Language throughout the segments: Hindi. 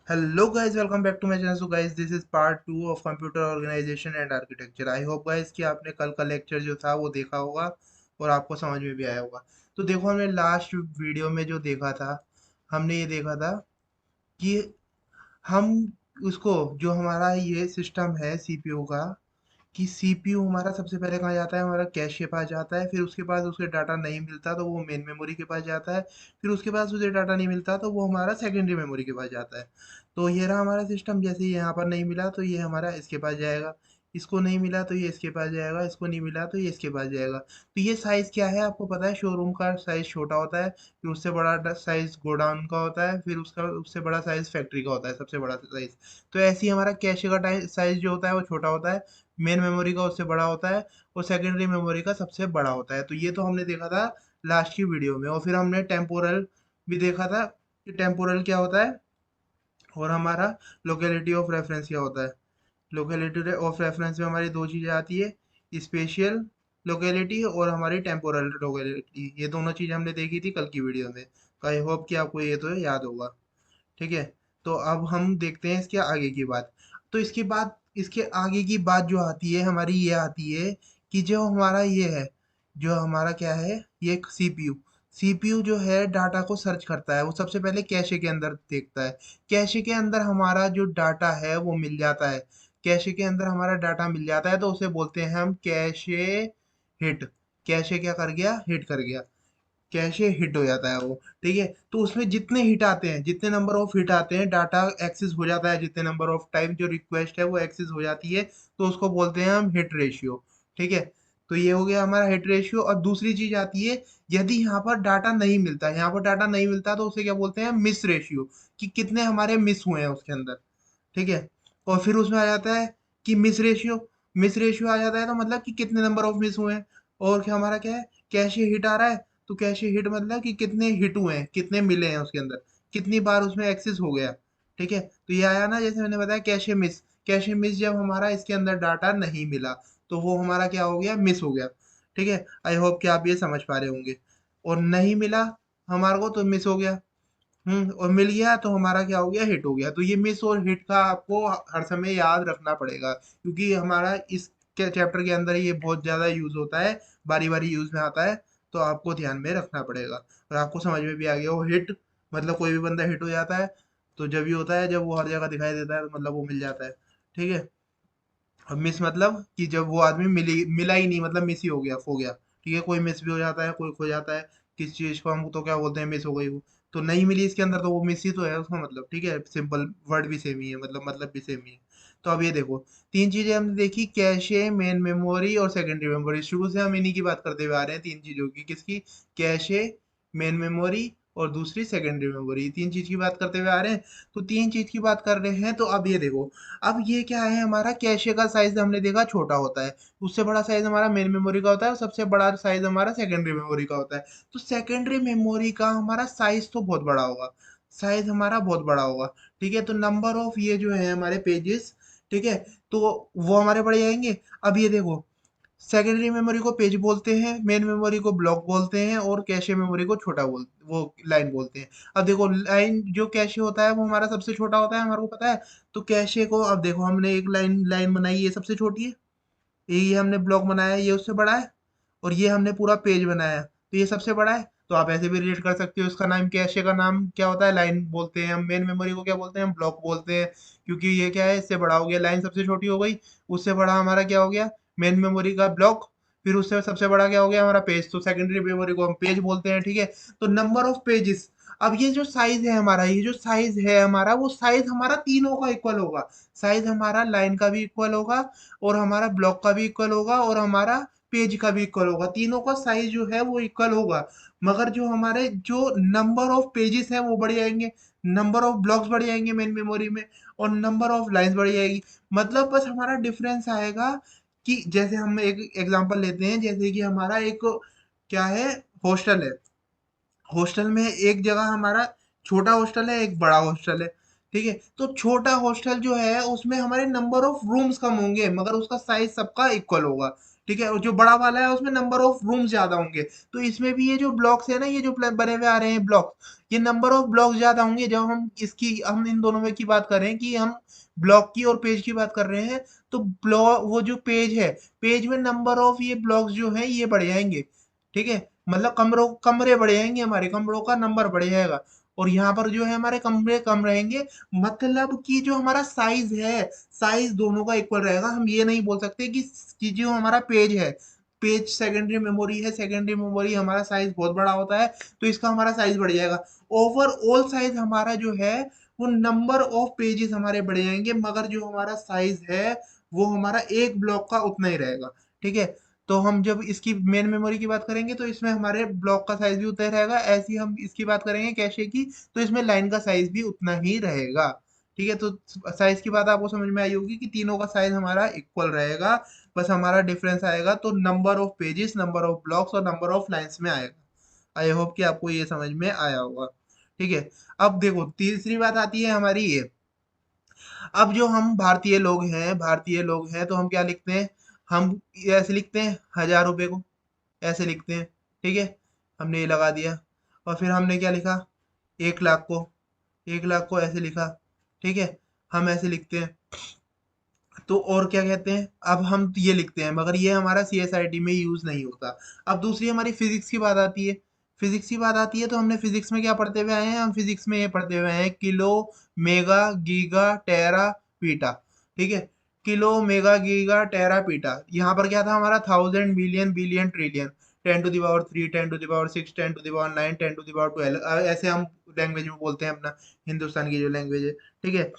Hello guys, welcome back to my channel. So guys, this is part 2 of computer organization and architecture. I hope guys कि आपने कल का लेक्चर जो था वो देखा होगा और आपको समझ में भी आया होगा। तो देखो हमने लास्ट वीडियो में जो देखा था, हमने ये देखा था कि हम उसको जो हमारा ये सिस्टम है सीपीयू का, कि सीपीयू हमारा सबसे पहले कहाँ जाता है, हमारा कैश के पास जाता है। फिर उसके पास उसे डाटा नहीं मिलता तो वो मेन मेमोरी के पास जाता है। फिर उसके पास उसे डाटा नहीं मिलता तो वो हमारा सेकेंडरी मेमोरी के पास जाता है। तो ये रहा हमारा सिस्टम। जैसे ये यहाँ पर नहीं मिला तो ये हमारा इसके पास जाएगा, इसको नहीं मिला तो ये इसके पास जाएगा, इसको नहीं मिला तो ये इसके पास जाएगा। तो ये साइज क्या है आपको पता है, शोरूम का साइज छोटा होता है, फिर उससे बड़ा साइज गोडाउन का होता है, फिर उसका उससे बड़ा साइज फैक्ट्री का होता है, सबसे बड़ा साइज। तो ऐसे ही हमारा कैशे का साइज जो होता है वो छोटा होता है, मेन मेमोरी का उससे बड़ा होता है, और सेकेंडरी मेमोरी का सबसे बड़ा होता है। तो ये तो हमने देखा था लास्ट की वीडियो में। और फिर हमने टेम्पोरल भी देखा था कि टेम्पोरल क्या होता है, और हमारा लोकेलिटी ऑफ रेफरेंस क्या होता है। लोकेलिटी ऑफ रेफरेंस में हमारी दो चीज़ें आती है, स्पेशियल लोकेलिटी और हमारी टेम्पोरल लोकेलिटी। ये दोनों चीज़ हमने देखी थी कल की वीडियो में। तो आई होप कि आपको ये तो याद होगा। ठीक है। तो अब हम देखते हैं इसके आगे की बात। तो इसके बाद, इसके आगे की बात जो आती है हमारी, ये आती है कि जो हमारा ये है, जो हमारा क्या है, ये एक सीपीयू। सीपीयू जो है डाटा को सर्च करता है, वो सबसे पहले कैशे के अंदर देखता है। कैशे के अंदर हमारा जो डाटा है वो मिल जाता है। कैशे के अंदर हमारा डाटा मिल जाता है तो उसे बोलते हैं हम कैशे हिट। कैशे क्या कर गया, हिट कर गया। कैशे हिट हो जाता है वो। ठीक है। तो उसमें जितने हिट आते हैं, जितने नंबर ऑफ हिट आते हैं, डाटा एक्सेस हो जाता है, जितने नंबर ऑफ टाइम जो रिक्वेस्ट है वो एक्सेस हो जाती है, तो उसको बोलते हैं हम हिट रेशियो। ठीक है। तो ये हो गया हमारा हिट रेशियो। और दूसरी चीज आती है, यदि यहाँ पर डाटा नहीं मिलता, यहाँ पर डाटा नहीं मिलता तो उसे क्या बोलते हैं, मिस रेशियो, कि कितने हमारे मिस हुए हैं उसके अंदर। ठीक है। और फिर उसमें आ जाता है कि मिस रेशियो। मिस रेशियो आ जाता है तो मतलब कि कितने नंबर ऑफ मिस हुए हैं। और क्या हमारा क्या है, कैशे हिट आ रहा है, तो कैशे हिट मतलब कि कितने हिट हुए हैं, कितने मिले हैं उसके अंदर, कितनी बार उसमें एक्सेस हो गया। ठीक है। तो ये आया ना, जैसे मैंने बताया कैशे मिस। कैशे मिस जब हमारा इसके अंदर डाटा नहीं मिला तो वो हमारा क्या हो गया, मिस हो गया। ठीक है। आई होप कि आप ये समझ पा रहे होंगे। और नहीं मिला हमारे को तो मिस हो गया। और मिल गया तो हमारा क्या हो गया, हिट हो गया। तो ये मिस और हिट का आपको हर समय याद रखना पड़ेगा, क्योंकि हमारा इस चैप्टर के अंदर ये बहुत ज्यादा यूज होता है, बारी बारी यूज में आता है। तो आपको ध्यान में रखना पड़ेगा। और आपको समझ में भी आ गया, वो हिट मतलब कोई भी बंदा हिट हो जाता है तो जब ये होता है, जब वो हर जगह दिखाई देता है तो मतलब वो मिल जाता है। ठीक है। और मिस मतलब कि जब वो आदमी मिला ही नहीं, मतलब मिस ही हो गया, खो गया। ठीक है। कोई मिस भी हो जाता है, कोई खो जाता है। किस चीज को हम तो क्या बोलते हैं, मिस हो गई वो। तो नहीं मिली इसके अंदर तो वो मिस ही तो है उसका मतलब। ठीक है। सिंपल वर्ड भी सेम ही है, मतलब भी सेम ही है। तो अब ये देखो, तीन चीजें हमने देखी, कैशे, मेन मेमोरी और सेकेंडरी मेमोरी। शुरू से हम इन्हीं की बात करते हुए आ रहे हैं, तीन चीजों की। किसकी, कैशे, मेन मेमोरी और दूसरी सेकेंडरी मेमोरी। तीन चीज की बात करते हुए आ रहे हैं। तो तीन चीज की बात कर रहे हैं तो अब ये देखो, अब ये क्या है, हमारा कैशे का साइज हमने देखा छोटा होता है, उससे बड़ा साइज हमारा मेन मेमोरी का होता है, और सबसे बड़ा साइज हमारा सेकेंडरी मेमोरी का होता है। तो सेकेंडरी मेमोरी का हमारा साइज तो बहुत बड़ा होगा, साइज हमारा बहुत बड़ा होगा। ठीक है। तो नंबर ऑफ ये जो है हमारे पेजेस, ठीक है, तो वो हमारे बढ़ जाएंगे। अब ये देखो, सेकेंडरी मेमोरी को पेज बोलते हैं, मेन मेमोरी को ब्लॉक बोलते हैं, और कैशे मेमोरी को छोटा वो लाइन बोलते हैं। अब देखो, लाइन जो कैशे होता है वो हमारा सबसे छोटा होता है, हमारे को पता है। तो कैशे को अब देखो, हमने एक लाइन लाइन बनाई, ये सबसे छोटी है। ये हमने ब्लॉक बनाया, ये उससे बड़ा है। और ये हमने पूरा पेज बनाया तो ये सबसे बड़ा है। तो आप ऐसे भी रिलेट कर सकते हो, इसका नाम कैशे का नाम क्या होता है, लाइन बोलते हैं हम। मेन मेमोरी को क्या बोलते हैं, हम ब्लॉक बोलते हैं। क्योंकि ये क्या है, इससे बड़ा हो गया, लाइन सबसे छोटी हो गई, उससे बड़ा हमारा क्या हो गया, मेन मेमोरी का ब्लॉक। फिर उससे सबसे बड़ा क्या हो गया, हमारा पेज। तो सेकेंडरी मेमोरी को हम पेज बोलते हैं। ठीक है। तो नंबर ऑफ पेजेस, अब ये जो साइज है हमारा, ये जो साइज है हमारा, वो साइज हमारा तीनों का इक्वल होगा। साइज हमारा लाइन का भी इक्वल होगा, और हमारा ब्लॉक का भी इक्वल होगा, और हमारा पेज का भी इक्वल होगा। तीनों का साइज जो है वो इक्वल होगा। मगर जो हमारे जो नंबर ऑफ पेजेस हैं वो बढ़ जाएंगे, नंबर ऑफ ब्लॉक्स बढ़ जाएंगे मेन मेमोरी में, और नंबर ऑफ लाइंस बढ़ जाएगी। मतलब बस हमारा डिफरेंस आएगा कि जैसे हम एक एग्जांपल लेते हैं, जैसे कि हमारा एक क्या है, हॉस्टल है। हॉस्टल में एक जगह हमारा छोटा हॉस्टल है, एक बड़ा हॉस्टल है। ठीक है। तो छोटा हॉस्टल जो है उसमें हमारे नंबर ऑफ रूम्स कम होंगे, मगर उसका साइज सबका इक्वल होगा। ठीक है, और जो बड़ा वाला है उसमें नंबर ऑफ रूम ज्यादा होंगे। तो इसमें भी ये जो ब्लॉक्स है ना, ये जो बने हुए आ रहे हैं ब्लॉक, ये नंबर ऑफ ब्लॉक ज्यादा होंगे। जब हम इन दोनों में की बात करें कि हम ब्लॉक की और पेज की बात कर रहे हैं, तो ब्लॉक वो जो पेज है, पेज में नंबर ऑफ ये ब्लॉक्स जो है ये बढ़ जाएंगे। ठीक है, मतलब कमरे बढ़ जाएंगे, हमारे कमरों का नंबर बढ़ जाएगा। और यहाँ पर जो है हमारे कमरे कम रहेंगे। मतलब कि जो हमारा साइज है, साइज दोनों का इक्वल रहेगा। हम ये नहीं बोल सकते कि जो हमारा पेज है, पेज सेकेंडरी मेमोरी है, सेकेंडरी मेमोरी हमारा साइज बहुत बड़ा होता है, तो इसका हमारा साइज बढ़ जाएगा। ओवरऑल साइज हमारा जो है, वो नंबर ऑफ पेजेस हमारे बढ़ जाएंगे, मगर जो हमारा साइज है वो हमारा एक ब्लॉक का उतना ही रहेगा। ठीक है, तो हम जब इसकी मेन मेमोरी की बात करेंगे तो इसमें हमारे ब्लॉक का साइज भी उतना ही रहेगा। ऐसे ही हम इसकी बात करेंगे कैशे की, तो इसमें लाइन का साइज भी उतना ही रहेगा। ठीक है, तो साइज की बात आपको समझ में आई होगी कि तीनों का साइज हमारा इक्वल रहेगा। बस हमारा डिफरेंस आएगा तो number of pages, number of blocks और नंबर ऑफ लाइंस में आएगा। आई होप कि आपको ये समझ में आया होगा। ठीक है, अब देखो तीसरी बात आती है हमारी ये। अब जो हम भारतीय लोग हैं तो हम क्या लिखते हैं? हम ऐसे लिखते हैं 1000 रुपए को, ऐसे लिखते हैं। ठीक है, हमने ये लगा दिया। और फिर हमने क्या लिखा? 1 लाख को, 1 लाख को ऐसे लिखा। ठीक है, हम ऐसे लिखते हैं। तो और क्या कहते हैं, अब हम ये लिखते हैं, मगर ये हमारा सीएसआईटी में यूज नहीं होता। अब दूसरी हमारी फिजिक्स की बात आती है। फिजिक्स की बात आती है तो हमने फिजिक्स में क्या पढ़ते हुए आए हैं? हम फिजिक्स में ये पढ़ते हुए आए हैं, किलो, मेगा, गीगा, टेरा, पीटा। ठीक है, किलो, मेगा, गीगा, टेरा, पीटा। यहाँ पर क्या था हमारा? Thousand, million, billion, trillion. 10⁻3, 10⁻6, 10⁹ 9, 10⁻12, ऐसे हम लैंग्वेज में बोलते हैं, अपना हिंदुस्तान की जो लैंग्वेज है। ठीक है,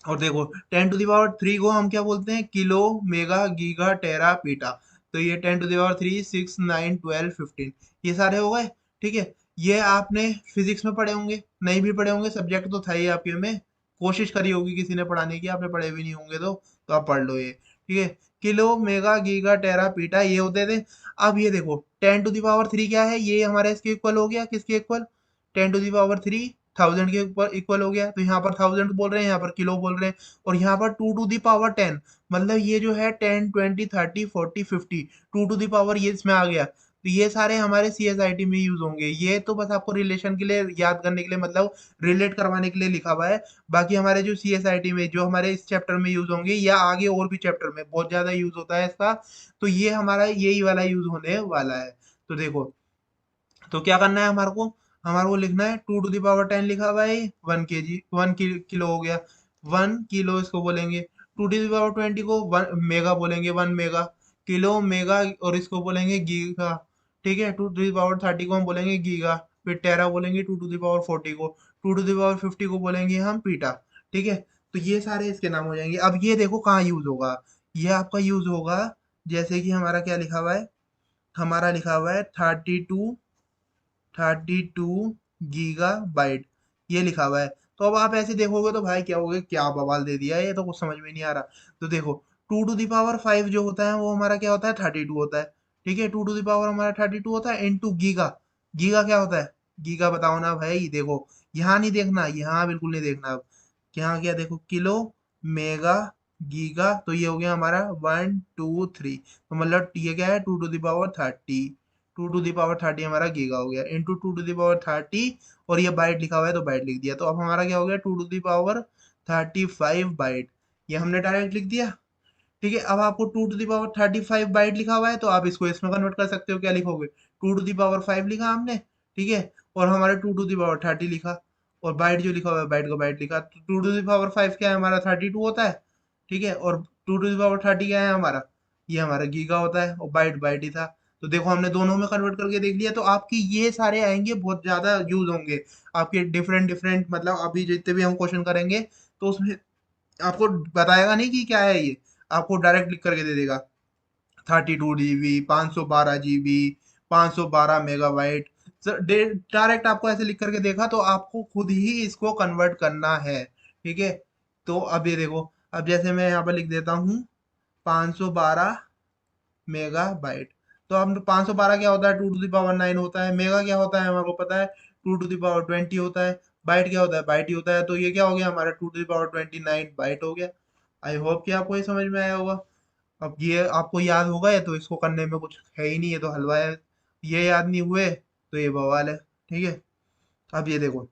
और देखो 10⁻3 को हम क्या बोलते हैं? किलो, मेगा, गीगा, टेरा, पीटा। तो ये 10⁻3, 6, 9, 12, 15, ये सारे हो गए। ठीक है, ये आपने फिजिक्स में पढ़े होंगे, नहीं भी पढ़े होंगे, सब्जेक्ट तो था ही आपके में। कोशिश करी होगी किसी ने पढ़ाने की, आपने पढ़े भी नहीं होंगे तो आप पढ़ लो ये। ठीक है, किलो, मेगा, गीगा, टेरा, पीटा ये होते थे। अब ये देखो 10⁻3 क्या है? ये हमारे इसके इक्वल हो गया, किसके इक्वल? 10⁻3 थाउजेंड के ऊपर इक्वल हो गया। तो यहाँ पर थाउजेंड बोल रहे हैं, यहाँ पर किलो बोल रहे हैं। और यहाँ पर 2⁻10, मतलब ये जो है 10, 20, 30, 40, 50, 2 ये इसमें आ गया। तो ये सारे हमारे सीएसआईटी में यूज होंगे। ये तो बस आपको रिलेशन के लिए याद करने के लिए, मतलब रिलेट करवाने के लिए लिखा हुआ है। बाकी हमारे जो सीएसआईटी में जो हमारे इस चैप्टर में यूज होंगे, या आगे और भी चैप्टर में बहुत ज्यादा यूज होता है इसका, तो ये हमारा यही वाला यूज होने वाला है। तो देखो, तो क्या करना है हमारे को लिखना है 2⁻10 लिखा हुआ है, 1 kg, 1 किलो हो गया। 1 किलो इसको बोलेंगे। 2⁻20 को 1 मेगा बोलेंगे, 1 मेगा। किलो, मेगा, और इसको बोलेंगे गीगा। ठीक है, 2⁻30 को हम बोलेंगे गीगा। फिर टेरा बोलेंगे 2⁻40 को। 2⁻50 को बोलेंगे हम पीटा। ठीक है, तो ये सारे इसके नाम हो जाएंगे। अब ये देखो कहाँ यूज होगा। ये आपका यूज होगा, जैसे कि हमारा क्या लिखा हुआ है? हमारा लिखा हुआ है 32 गीगा बाइट, ये लिखा हुआ है। तो अब आप ऐसे देखोगे तो भाई क्या होगे, क्या बवाल दे दिया, ये तो कुछ समझ में नहीं आ रहा। तो देखो 2⁻5 जो होता है वो हमारा क्या होता है? 32 होता है। ठीक है, 2 हमारा 32 होता है, इंटू गीगा। गीगा क्या होता है? गीगा बताओ ना भाई, देखो यहाँ नहीं देखना, यहाँ बिल्कुल नहीं देखना। अब यहाँ क्या देखो, किलो, मेगा, गीगा, तो ये हो गया हमारा 1, 2, 3। तो मतलब ये क्या है? 2⁻30। 2⁻30 हमारा गीगा हो गया, इंटू 2⁻30। और ये बाइट लिखा हुआ है तो बाइट लिख दिया। तो अब हमारा क्या हो गया? 2⁻35 बाइट। ये हमने डायरेक्ट लिख दिया। ठीक है, अब आपको 2⁻35 बाइट लिखा हुआ है तो आप इसको इसमें कन्वर्ट कर सकते हो। क्या लिखोगे? 2�5 लिखा हमने। ठीक है, और हमारे 2⁻30 लिखा। और बाइट जो लिखा हुआ है, बाइट को बाइट लिखा। तो 2�5 क्या है हमारा? 32 होता है। ठीक है, और 2⁻30 क्या है हमारा? ये हमारा गीगा होता है, और बाइट बाइट ही था। तो देखो हमने दोनों में कन्वर्ट करके देख लिया। तो आपकी ये सारे आएंगे, बहुत ज्यादा यूज होंगे आपके डिफरेंट डिफरेंट, मतलब अभी जितने भी हम क्वेश्चन करेंगे तो उसमें आपको बताएगा नहीं कि क्या है ये, आपको डायरेक्ट लिख करके दे देगा। 32 GB, 512 GB, 512 मेगाबाइट। डायरेक्ट आपको ऐसे लिख करके देखा, तो आपको खुद ही इसको कन्वर्ट करना है। ठीक है, तो अब ये देखो, अब जैसे मैं यहाँ पर लिख देता हूँ 512 मेगाबाइट। तो अब 512 क्या होता है? 2⁹ होता है। मेगा क्या होता है? हमारे को पता है 2⁻20 होता है। बाइट क्या होता है? बाइट ही होता है। तो ये क्या हो गया हमारा? 2⁻29 बाइट हो गया। आई होप कि आपको ये समझ में आया होगा। अब ये आपको याद होगा, या तो इसको करने में कुछ है ही नहीं, ये तो हलवा है। ये याद नहीं हुए तो ये बवाल है। ठीक है, अब ये देखो,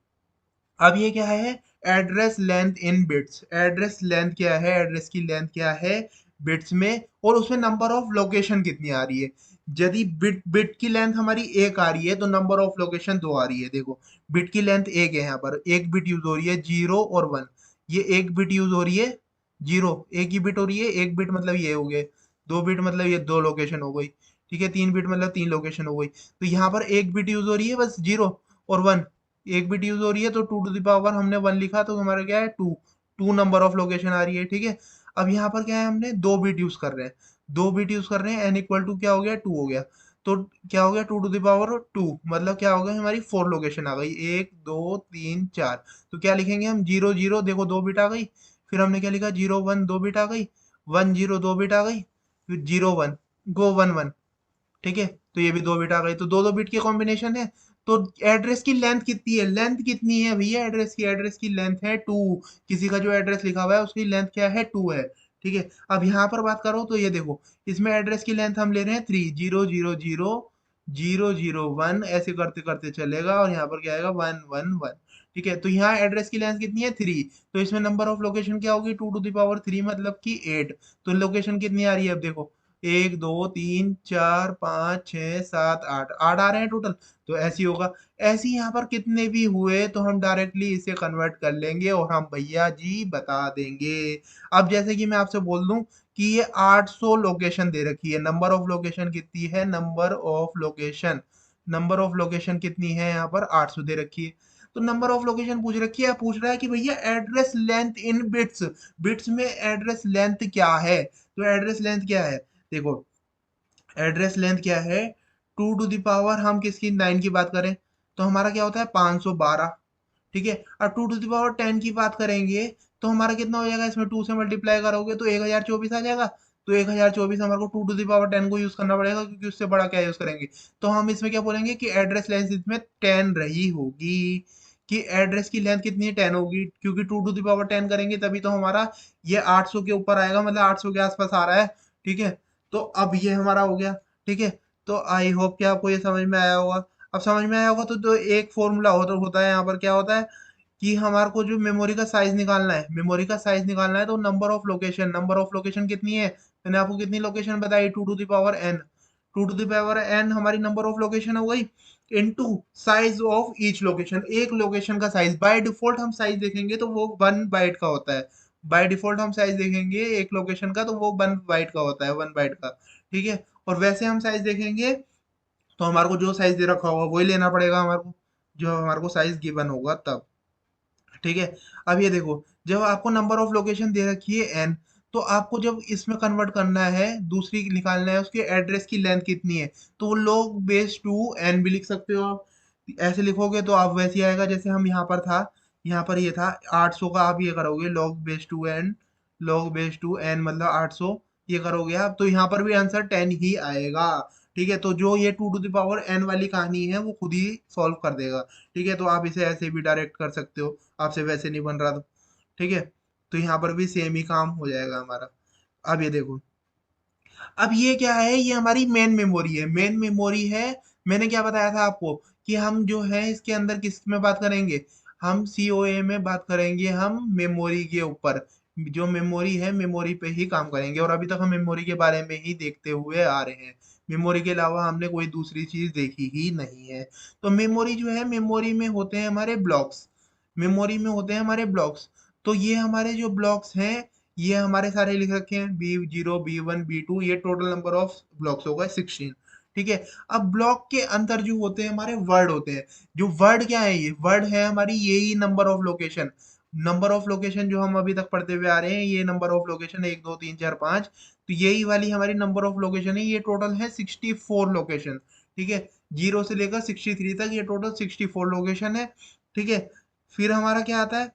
अब ये क्या है, address length in bits. Address length क्या है, एड्रेस की लेंथ क्या है बिट्स में, और उसमें नंबर ऑफ लोकेशन कितनी आ रही है। यदि बिट बिट की लेंथ हमारी एक आ रही है तो नंबर ऑफ लोकेशन दो आ रही है। देखो, बिट की लेंथ एक है, यहाँ पर एक बिट यूज हो रही है, 0 और 1। ये एक बिट यूज हो रही है, 0 एक ही बिट हो रही है, एक बिट मतलब ये हो गए, 2 बिट मतलब ये दो लोकेशन हो गई। ठीक है, 3 बिट मतलब 3 लोकेशन हो गई। तो यहाँ पर एक बिट यूज हो रही है बस, 0 और 1। एक बिट यूज हो रही है तो 2 टू द पावर हमने 1 लिखा तो हमारा क्या है, 2। 2 नंबर ऑफ लोकेशन आ रही है। ठीक है, अब यहाँ पर क्या है, हमने 2 बिट यूज कर रहे हैं, 2 बिट यूज कर रहे हैं, एन इक्वल टू क्या हो गया, 2 हो गया। तो क्या हो गया, 2 टू द पावर 2, मतलब क्या हो गया, हमारी 4 लोकेशन आ गई, 1 2 3 4। तो क्या लिखेंगे हम, 0 0, देखो 2 बिट आ गई। फिर हमने क्या लिखा, 0 1, 2 बिट आ गई। 1 0, 2 बिट आ गई। फिर 0 1, गो 1 1। ठीक है, तो ये भी 2 बिट आ गई, तो दो दो बिट की कॉम्बिनेशन है। तो एड्रेस की लेंथ कितनी है, लेंथ कितनी है भैया, एड्रेस की लेंथ है 2। किसी का जो एड्रेस लिखा हुआ है उसकी लेंथ क्या है, 2 है। ठीक है, अब यहाँ पर बात करो तो ये देखो, इसमें एड्रेस की लेंथ हम ले रहे हैं 3, 0 0 0 0 0 0 1, ऐसे करते करते चलेगा, और यहाँ पर क्या आएगा, 1 1 1। ठीक है, तो यहाँ एड्रेस की लेंथ कितनी है, 3। तो इसमें नंबर ऑफ लोकेशन क्या होगी, 2 टू द पावर 3, मतलब कि 8। तो लोकेशन कितनी आ रही है, अब देखो, 1 2 3 4 5 6 7 8, 8 आ रहे हैं टोटल। तो ऐसी होगा, ऐसी यहाँ पर कितने भी हुए तो हम डायरेक्टली इसे कन्वर्ट कर लेंगे और हम भैया जी बता देंगे। अब जैसे कि मैं आपसे बोल दूं कि ये 800 लोकेशन दे रखी है, नंबर ऑफ लोकेशन कितनी है, नंबर ऑफ लोकेशन कितनी है, यहाँ पर 800 दे रखी है। तो नंबर ऑफ लोकेशन पूछ रखी है, पूछ रहा है कि भैया address length in bits, bits में एड्रेस लेंथ क्या है। तो एड्रेस लेंथ क्या है, देखो, एड्रेस लेंथ क्या है, 2 टू द पावर हम किसकी 9 की बात करें तो हमारा क्या होता है, 512। ठीक है, और 2 टू द पावर 10 की बात करेंगे तो हमारा कितना हो जाएगा, इसमें 2 से मल्टीप्लाई करोगे तो 1024 आ जाएगा। तो 1024 हमारे को 2 टू द पावर 10 को यूज करना पड़ेगा, क्योंकि उससे बड़ा क्या यूज करेंगे। तो हम इसमें क्या बोलेंगे कि एड्रेस लेंथ इसमें 10 रही होगी, कि एड्रेस की लेंथ कितनी है, 10 होगी, क्योंकि 2 टू द पावर 10 करेंगे तभी तो हमारा ये 800 के ऊपर आएगा, मतलब 800 के आसपास आ रहा है। ठीक है, तो अब ये हमारा हो गया। ठीक है, तो आई होप कि आपको ये समझ में आया होगा। अब समझ में आया होगा तो एक फॉर्मूला होता है यहाँ पर, क्या होता है कि हमारे को जो मेमोरी का साइज निकालना है, मेमोरी का साइज निकालना है, तो नंबर ऑफ लोकेशन कितनी है, मैंने आपको कितनी लोकेशन बताई, 2 to the power n। 2 to the power n हमारी नंबर ऑफ लोकेशन हो गई, into size of each location, एक लोकेशन का साइज। बाय डिफॉल्ट हम साइज देखेंगे तो वो 1 बाइट का होता है। बाय डिफॉल्ट हम साइज देखेंगे एक लोकेशन का तो वो 1 बाइट का होता है, 1 बाइट का। ठीक है, और वैसे हम साइज देखेंगे तो हमारे को जो साइज दे रखा होगा वही लेना पड़ेगा हमारे को, जो हमारे को साइज गिवन होगा तब। ठीक है, अब ये देखो, जब आपको नंबर ऑफ लोकेशन दे रखी है एन, तो आपको जब इसमें कन्वर्ट करना है, दूसरी निकालना है उसके एड्रेस की लेंथ कितनी है, तो वो log बेस टू एन भी लिख सकते हो आप। ऐसे लिखोगे तो आप वैसे ही आएगा जैसे हम यहाँ पर था, यहाँ पर ये था 800 का, आप ये करोगे log बेस टू एन मतलब 800, ये करोगे आप तो यहाँ पर भी आंसर 10 ही आएगा। ठीक है, तो जो ये 2 टू द पावर n वाली कहानी है वो खुद ही सॉल्व कर देगा। ठीक है, तो आप इसे ऐसे भी डायरेक्ट कर सकते हो, आपसे वैसे नहीं बन रहा तो। ठीक है, तो यहाँ पर भी सेम ही काम हो जाएगा हमारा। अब ये देखो, अब ये क्या है, ये हमारी मेन मेमोरी है, मेन मेमोरी है। मैंने क्या बताया था आपको कि हम जो है इसके अंदर किस में बात करेंगे, हम सीओए में बात करेंगे, हम मेमोरी के ऊपर। जो मेमोरी है मेमोरी पे ही काम करेंगे, और अभी तक हम मेमोरी के बारे में ही देखते हुए आ रहे हैं। मेमोरी के अलावा हमने कोई दूसरी चीज देखी ही नहीं है। तो मेमोरी जो है, मेमोरी में होते हैं हमारे ब्लॉक्स, मेमोरी में होते हैं हमारे ब्लॉक्स। तो ये हमारे जो ब्लॉक्स हैं, ये हमारे सारे लिख रखे हैं, B0 B1 B2, ये टोटल नंबर ऑफ ब्लॉक्स होगा 16। ठीक है, अब ब्लॉक के अंदर जो होते हैं हमारे वर्ड होते हैं। जो वर्ड क्या है, ये वर्ड है हमारी यही number of location. Number of location जो हम अभी तक पढ़ते हुए आ रहे हैं, ये नंबर ऑफ लोकेशन 1 2 3 4 5, तो यही वाली हमारी नंबर ऑफ लोकेशन है, ये टोटल है 64 लोकेशन। ठीक है, 0 से लेकर 63 तक ये टोटल 64 लोकेशन है। ठीक है, फिर हमारा क्या आता है,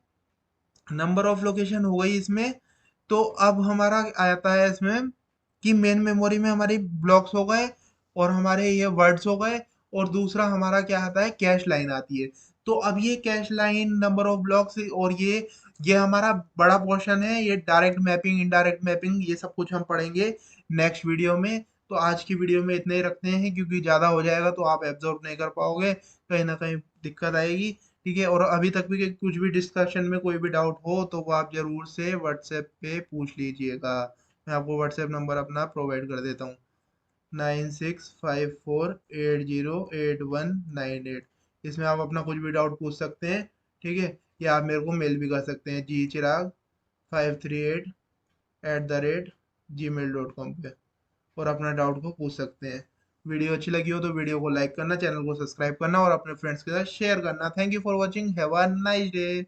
नंबर ऑफ लोकेशन हो गई इसमें। तो अब हमारा आता है इसमें कि मेन मेमोरी में हमारी ब्लॉक्स हो गए, और हमारे ये वर्ड्स हो गए, और दूसरा हमारा क्या आता है, कैश लाइन आती है। तो अब ये cache line, number of blocks और ये ये हमारा बड़ा पोर्शन है, ये डायरेक्ट मैपिंग, इनडायरेक्ट मैपिंग, ये सब कुछ हम पढ़ेंगे नेक्स्ट वीडियो में। तो आज की वीडियो में इतने ही रखते हैं, क्योंकि ज़्यादा हो जाएगा तो आप एब्जॉर्ब नहीं कर पाओगे, कहीं ना कहीं दिक्कत आएगी। ठीक है, और अभी तक भी कुछ भी डिस्कशन में कोई भी डाउट हो तो वो आप जरूर से व्हाट्सएप पे पूछ लीजिएगा। मैं आपको व्हाट्सएप नंबर अपना प्रोवाइड कर देता हूँ, 9654808198। इसमें आप अपना कुछ भी डाउट पूछ सकते हैं। ठीक है, या आप मेरे को मेल भी कर सकते हैं, gchirag538@gmail.com पे, और अपना डाउट को पूछ सकते हैं। वीडियो अच्छी लगी हो तो वीडियो को लाइक करना, चैनल को सब्सक्राइब करना और अपने फ्रेंड्स के साथ शेयर करना। Thank you for watching, have a nice day.